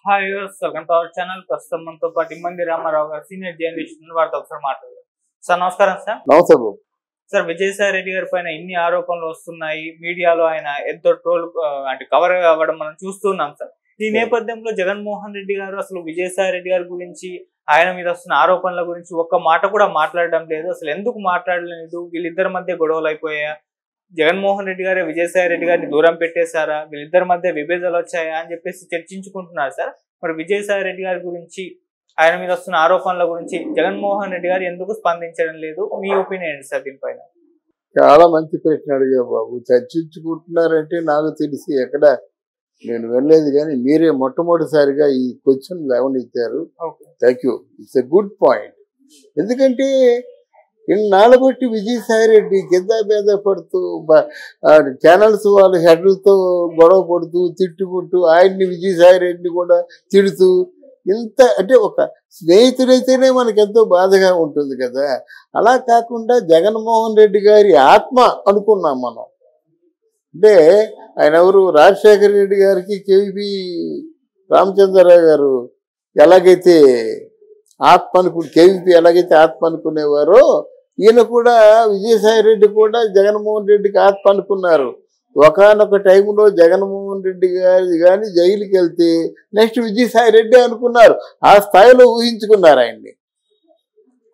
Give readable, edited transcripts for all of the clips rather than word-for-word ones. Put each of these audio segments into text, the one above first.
Hi viewers, welcome to our channel. ప్రస్తుతం మనతో పాటు ఇమ్మంది రామారావు గారు, సీనియర్ జర్నలిస్ట్, వారితో ఒకసారి మాట్లాడారు. సార్ నమస్కారం. సార్ నమస్తే. సార్, విజయసాయి రెడ్డి గారి పైన ఇన్ని ఆరోపణలు వస్తున్నాయి, మీడియాలో ఆయన ఎంతో ట్రోల్ అంటే కవర్ అవ్వడం మనం చూస్తున్నాం. సార్, ఈ నేపథ్యంలో జగన్మోహన్ రెడ్డి గారు అసలు విజయసాయి రెడ్డి గారి గురించి, ఆయన మీద వస్తున్న ఆరోపణల గురించి ఒక్క మాట కూడా మాట్లాడడం లేదు. అసలు ఎందుకు మాట్లాడలేదు? వీళ్ళిద్దరి మధ్య గొడవలు అయిపోయా? జగన్మోహన్ రెడ్డి గారే విజయసాయి రెడ్డి గారిని దూరం పెట్టేశారా? వీళ్ళిద్దరి మధ్య విభేదాలు వచ్చాయా అని చెప్పేసి చర్చించుకుంటున్నారు. సార్, మరి విజయసాయి రెడ్డి గారి గురించి, ఆయన మీద వస్తున్న ఆరోపణల గురించి జగన్మోహన్ రెడ్డి గారు ఎందుకు స్పందించడం లేదు? మీ ఒపీనియన్ ఏంటి సార్ దీనిపైన? చాలా మంచి ప్రశ్న అడిగా బాబు. చర్చించుకుంటున్నారంటే నాకు తెలిసి ఎక్కడ నేను వెళ్ళలేదు, కానీ మీరే మొట్టమొదటిసారిగా ఈ క్వశ్చన్ లేవనెత్తారు. Thank you. It's a good point. ఎందుకంటే ఇన్నాళ్ళ బట్టి విజయసాయి రెడ్డి కింద మీద పడుతూ ఛానల్స్ వాళ్ళ హెడ్లతో గొడవ పడుతూ తిట్టుకుంటూ ఆయన్ని విజయసాయి రెడ్డిని కూడా తిడుతూ, ఇంత అంటే ఒక స్నేహితుడైతేనే మనకు ఎంతో బాధగా ఉంటుంది కదా. అలా కాకుండా జగన్మోహన్ రెడ్డి గారి ఆత్మ అనుకున్నాం మనం. అంటే ఆయన ఎవరు, రాజశేఖర రెడ్డి గారికి కేవీపీ రామచంద్రరావు గారు ఎలాగైతే కేవీపీ ఎలాగైతే ఆత్మ అనుకునేవారో, ఈయన కూడా విజయసాయి రెడ్డి కూడా జగన్మోహన్ రెడ్డికి ఆత్మ అనుకున్నారు. ఒకనొక టైంలో జగన్మోహన్ రెడ్డి గారి కానీ జైలుకి వెళ్తే నెక్స్ట్ విజయసాయి రెడ్డి అనుకున్నారు. ఆ స్థాయిలో ఊహించుకున్నారు ఆయన్ని.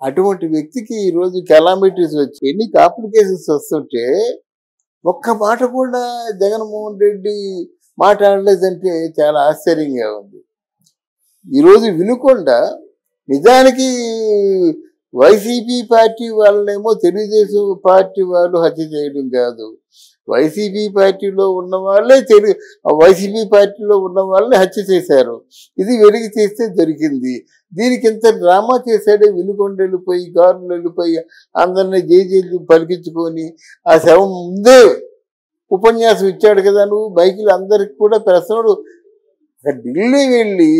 అటువంటి వ్యక్తికి ఈరోజు కెలామిటీస్ వచ్చి ఎన్ని కాంప్లికేషన్స్ వస్తుంటే ఒక్క మాట కూడా జగన్మోహన్ రెడ్డి మాట్లాడలేదంటే చాలా ఆశ్చర్యంగా ఉంది. ఈరోజు వినుకొండ నిజానికి వైసీపీ పార్టీ వాళ్ళనేమో తెలుగుదేశం పార్టీ వాళ్ళు హత్య చేయడం కాదు, వైసీపీ పార్టీలో ఉన్న వాళ్ళే వైసీపీ పార్టీలో ఉన్న వాళ్ళని హత్య చేశారు. ఇది వెలికి చేస్తే దొరికింది. దీనికి ఇంత డ్రామా చేశాడే. వినుకొండ వెళ్ళిపోయి కారులు వెళ్ళిపోయి అందరినీ జైలు పలికించుకొని ఆ శవం ముందే ఉపన్యాసం ఇచ్చాడు కదా. నువ్వు బైకులు అందరికి కూడా ప్రశ్నలు ఢిల్లీ వెళ్ళి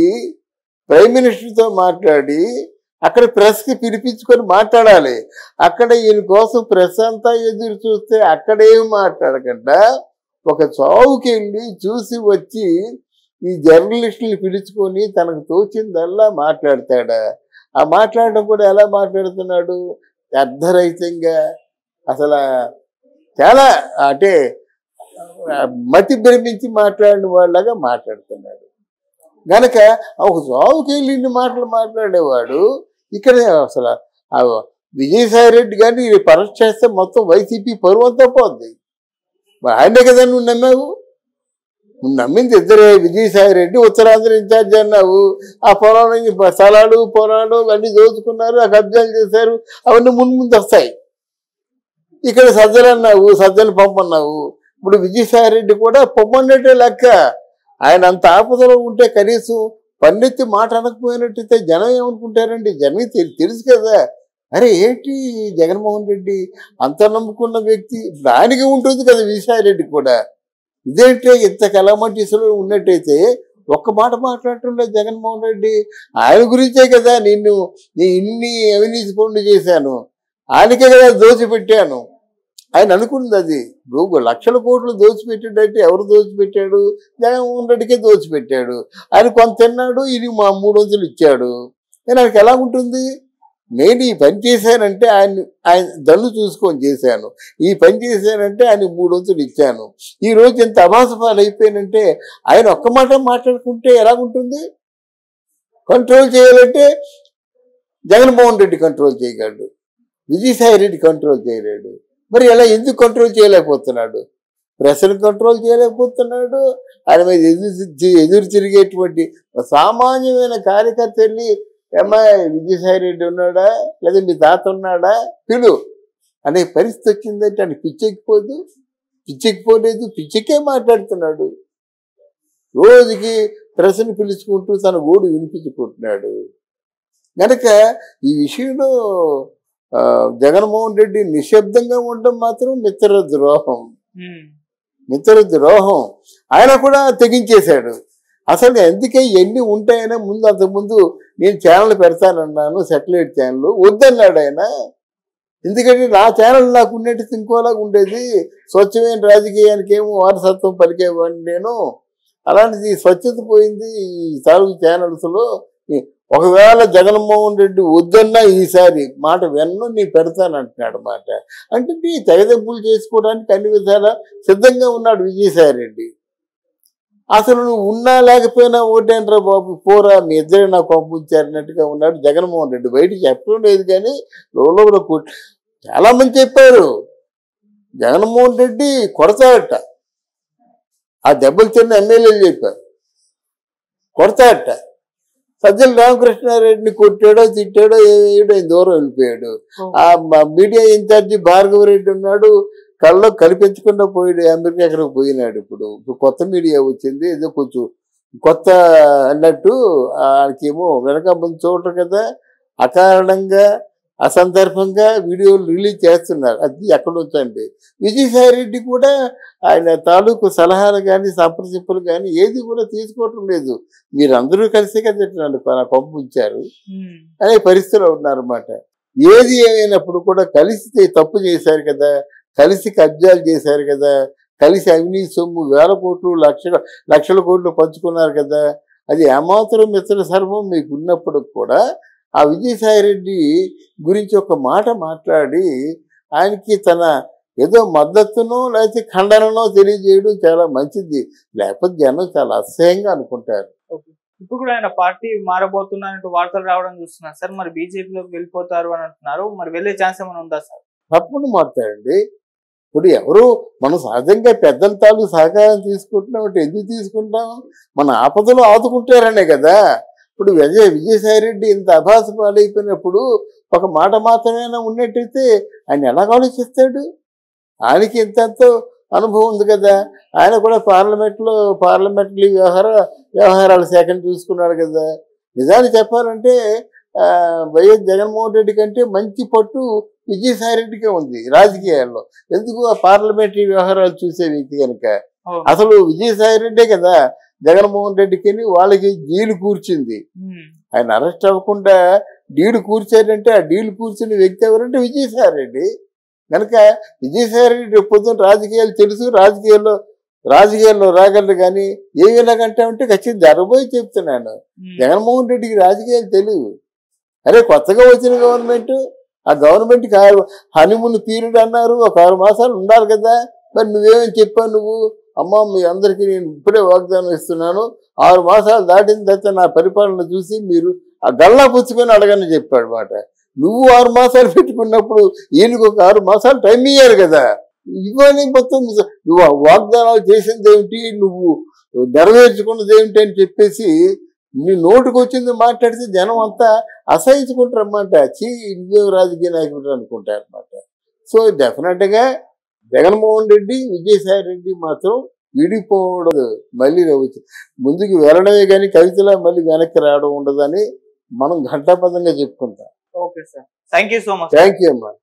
ప్రైమ్ మినిస్టర్తో మాట్లాడి అక్కడ ప్రెస్కి పిలిపించుకొని మాట్లాడాలి. అక్కడ ఈయన కోసం ప్రెస్ అంతా ఎదురు చూస్తే అక్కడేమి మాట్లాడకుండా ఒక చావుకి వెళ్ళి చూసి వచ్చి ఈ జర్నలిస్టుని పిలుచుకొని తనకు తోచిందల్లా మాట్లాడతాడా? ఆ మాట్లాడడం కూడా ఎలా మాట్లాడుతున్నాడు? అర్ధరహితంగా, అసలు చాలా అంటే మతి భ్రమించి మాట్లాడిన వాళ్ళగా మాట్లాడుతున్నాడు. గనక ఒక చావుకి వెళ్ళి ఇన్ని మాటలు మాట్లాడేవాడు ఇక్కడ అసలు విజయసాయి రెడ్డి గారిని పరీక్ష చేస్తే మొత్తం వైసీపీ పరువంతా పోద్ది. ఆయనే కదా నువ్వు నమ్మావు. నువ్వు నమ్మింది ఇద్దరే, విజయసాయి రెడ్డి ఉత్తరాంధ్ర ఇన్ఛార్జ్ అన్నావు. ఆ స్థలాలు పొలాలు అన్నీ దోచుకున్నారు, ఆ కబ్జాలు చేశారు, అవన్నీ ముందు వస్తాయి. ఇక్కడ సజ్జలు అన్నావు, సజ్జలు పంపన్నావు. ఇప్పుడు విజయసాయి రెడ్డి కూడా పొమ్మన్నట్టే లెక్క. ఆయన అంత ఆపదలో ఉంటే కనీసం పన్నెత్తి మాట అనకపోయినట్టయితే జనం ఏమనుకుంటారండి? జనం తెలుసు కదా. అరే ఏంటి జగన్మోహన్ రెడ్డి అంత నమ్ముకున్న వ్యక్తి, దానికి ఉంటుంది కదా విజయసాయి రెడ్డి కూడా. ఇదేంటే ఇంత కలామటీసులో ఉన్నట్టయితే ఒక్క మాట మాట్లాడుతుండే జగన్మోహన్ రెడ్డి. ఆయన గురించే కదా నీ ఇన్ని అవినీతి పనులు చేశాను, ఆయనకే కదా దోచిపెట్టాను ఆయన అనుకున్నది. అది ఇప్పుడు లక్షల కోట్లు దోచిపెట్టాడంటే ఎవరు దోచిపెట్టాడు? జగన్మోహన్ రెడ్డికే దోచిపెట్టాడు. ఆయన కొంత తిన్నాడు, ఇది మా 300 ఇచ్చాడు. నేను ఆయనకి ఎలా ఉంటుంది? నేను ఈ పని చేశానంటే ఆయన దళ్ళు చూసుకొని చేశాను, ఈ పని చేశానంటే ఆయన 300 ఇచ్చాను. ఈరోజు ఎంత అభాసపాలు అయిపోయానంటే ఆయన ఒక్క మాట మాట్లాడుకుంటే ఎలాగుంటుంది? కంట్రోల్ చేయాలంటే జగన్మోహన్ రెడ్డి కంట్రోల్ చేయగలడు, విజయసాయి రెడ్డి కంట్రోల్ చేయలేడు. మరి ఎలా ఎందుకు కంట్రోల్ చేయలేకపోతున్నాడు? ప్రెస్ను కంట్రోల్ చేయలేకపోతున్నాడు. ఆయన మీద ఎదురు తిరిగేటువంటి సామాన్యమైన కార్యకర్త వెళ్ళి ఏమాయి విజయసాయి రెడ్డి ఉన్నాడా లేదా మీ తాత ఉన్నాడా పిలు అనే పరిస్థితి వచ్చిందంటే ఆయన పిచ్చెక్కిపోలేదు, పిచ్చెక్కే మాట్లాడుతున్నాడు. రోజుకి ప్రెస్ను పిలుచుకుంటూ తన గోడు వినిపించుకుంటున్నాడు. కనుక ఈ విషయంలో జగన్మోహన్ రెడ్డి నిశ్శబ్దంగా ఉండడం మాత్రం మిత్ర ద్రోహం. ఆయన కూడా తెగించేశాడు. అసలు ఎందుకే ఎన్ని ఉంటాయనే అంతకుముందు నేను ఛానల్ పెడతానన్నాను, సెటిలైట్ ఛానల్ వద్దన్నాడు ఆయన. ఎందుకంటే నా ఛానల్ నాకు ఉన్నట్టు ఇంకోలాగా ఉండేది. స్వచ్ఛమైన రాజకీయానికి ఏమో వారసత్వం పలికేవాడిని నేను. అలాంటిది స్వచ్ఛత పోయింది ఈ తాలూకు ఛానల్స్లో. ఒకవేళ జగన్మోహన్ రెడ్డి వద్దన్నా ఈసారి మాట వెన్ను నీ పెడతానంటున్నాడు మాట. అంటే నీ తెగదెంపులు చేసుకోవడానికి అన్ని విధాలా సిద్ధంగా ఉన్నాడు విజయసాయి రెడ్డి. అసలు నువ్వు ఉన్నా లేకపోయినా ఓటేంట్రా బాబు పోరా మీ ఇద్దరే నాకు పంపించారన్నట్టుగా ఉన్నాడు జగన్మోహన్ రెడ్డి. బయటికి చెప్పడం లేదు కానీ లోపల చాలా మంది చెప్పారు జగన్మోహన్ రెడ్డి కొడతాడట. ఆ దెబ్బలు తిన్న ఎమ్మెల్యేలు చెప్పారు కొడతాడట. సజ్జల రామకృష్ణారెడ్డిని కొట్టాడో తిట్టాడో ఏమేయడో దూరం వెళ్ళిపోయాడు. ఆ మీడియా ఇన్ఛార్జి భార్గవరెడ్డి ఉన్నాడు, కళ్ళలో కనిపించకుండా పోయాడు, అమెరికా ఎక్కడికి పోయినాడు. ఇప్పుడు కొత్త మీడియా వచ్చింది, ఏదో కొంచెం కొత్త అన్నట్టు ఆయనకేమో వెనక ముందు చూడరు కదా, అకారణంగా అసందర్భంగా వీడియోలు రిలీజ్ చేస్తున్నారు. అది ఎక్కడ వచ్చండి. విజయసాయి రెడ్డి కూడా ఆయన తాలూకు సలహాలు కానీ సంప్రదింపులు కానీ ఏది కూడా తీసుకోవటం లేదు. మీరందరూ కలిసి కదా నన్ను పంపించారు అనే పరిస్థితిలో ఉన్నారన్నమాట. ఏది ఏమైనప్పుడు కూడా కలిసి తప్పు చేశారు కదా, కలిసి కబ్జాలు చేశారు కదా, కలిసి అవినీతి సొమ్ము వేల కోట్లు లక్షల కోట్లు పంచుకున్నారు కదా. అది ఏమాత్రం మిత్ర సర్వం మీకు ఉన్నప్పుడు కూడా ఆ విజయసాయి రెడ్డి గురించి ఒక మాట మాట్లాడి ఆయనకి తన ఏదో మద్దతునో లేకపోతే ఖండనో తెలియజేయడం చాలా మంచిది. లేకపోతే జనం చాలా అసహ్యంగా అనుకుంటారు. ఇప్పుడు కూడా ఆయన పార్టీ మారబోతున్నట్టు వార్తలు రావడం చూస్తున్నారు సార్. మరి బీజేపీలోకి వెళ్ళిపోతారు అని అంటున్నారు. మరి వెళ్ళే ఛాన్స్ ఏమైనా ఉందా సార్? తప్పకుండా మారుతారండి. ఇప్పుడు ఎవరు మనం సహజంగా పెద్దల తాలూ సహకారం తీసుకుంటున్నాం అంటే ఎందుకు తీసుకుంటాం? మన ఆపదలో ఆదుకుంటారనే కదా. ఇప్పుడు విజయసాయి రెడ్డి ఇంత అభాస పాలైపోయినప్పుడు ఒక మాట మాత్రమేనా ఉన్నట్టయితే ఆయన ఎలా ఆలోచిస్తాడు? ఆయనకి ఇంతెంతో అనుభవం ఉంది కదా. ఆయన కూడా పార్లమెంటరీ వ్యవహారాల శాఖను చూసుకున్నాడు కదా. నిజాన్ని చెప్పాలంటే వైఎస్ జగన్మోహన్ రెడ్డి కంటే మంచి పట్టు విజయసాయి రెడ్డికే ఉంది రాజకీయాల్లో. ఎందుకు? ఆ పార్లమెంటరీ వ్యవహారాలు చూసే వ్యక్తి కనుక. అసలు విజయసాయి రెడ్డే కదా జగన్మోహన్ రెడ్డికి వాళ్ళకి డీలు కూర్చుంది. ఆయన అరెస్ట్ అవ్వకుండా డీలు కూర్చారంటే ఆ డీలు కూర్చున్న వ్యక్తి ఎవరంటే విజయసాయి రెడ్డి. కనుక విజయసాయి రెడ్డి పొద్దున్న రాజకీయాలు తెలుసు, రాజకీయాల్లో రాగలరు. కానీ ఏమి ఎలాగంటామంటే ఖచ్చితంగా జరగబోయి చెప్తున్నాను, జగన్మోహన్ రెడ్డికి రాజకీయాలు తెలియదు. అరే కొత్తగా వచ్చిన గవర్నమెంట్, ఆ గవర్నమెంట్కి హనీమూన్ పీరియడ్ అన్నారు, ఒక 6 మాసాలు ఉండాలి కదా. మరి నువ్వేమని చెప్పావు? నువ్వు అమ్మ మీ అందరికీ నేను ఇప్పుడే వాగ్దానం ఇస్తున్నాను, 6 మాసాలు దాటిన తర్వాత నా పరిపాలన చూసి మీరు ఆ గల్లా పుచ్చుకొని అడగని చెప్పాడు మాట. నువ్వు 6 మాసాలు పెట్టుకున్నప్పుడు ఈయనకు ఒక 6 మాసాలు టైం ఇయ్యారు కదా. ఇవన్నీ మొత్తం నువ్వు వాగ్దానాలు చేసింది ఏమిటి, నువ్వు నెరవేర్చుకున్నది ఏమిటి అని చెప్పేసి నీ నోటుకు వచ్చింది మాట్లాడితే జనం అంతా అసహించుకుంటారు అన్నమాట. ఇవే రాజకీయ నాయకుడు అనుకుంటారు అన్నమాట. సో డెఫినెట్గా జగన్మోహన్ రెడ్డి విజయసాయి రెడ్డి మాత్రం విడిపోవడం, మళ్ళీ ముందుకు వెళ్ళడమే కానీ కవితలా మళ్ళీ వెనక్కి రావడం ఉండదని మనం ఘంటాపదంగా చెప్పుకుంటాం. Okay sir, thank you so much. Thank you అమ్మా.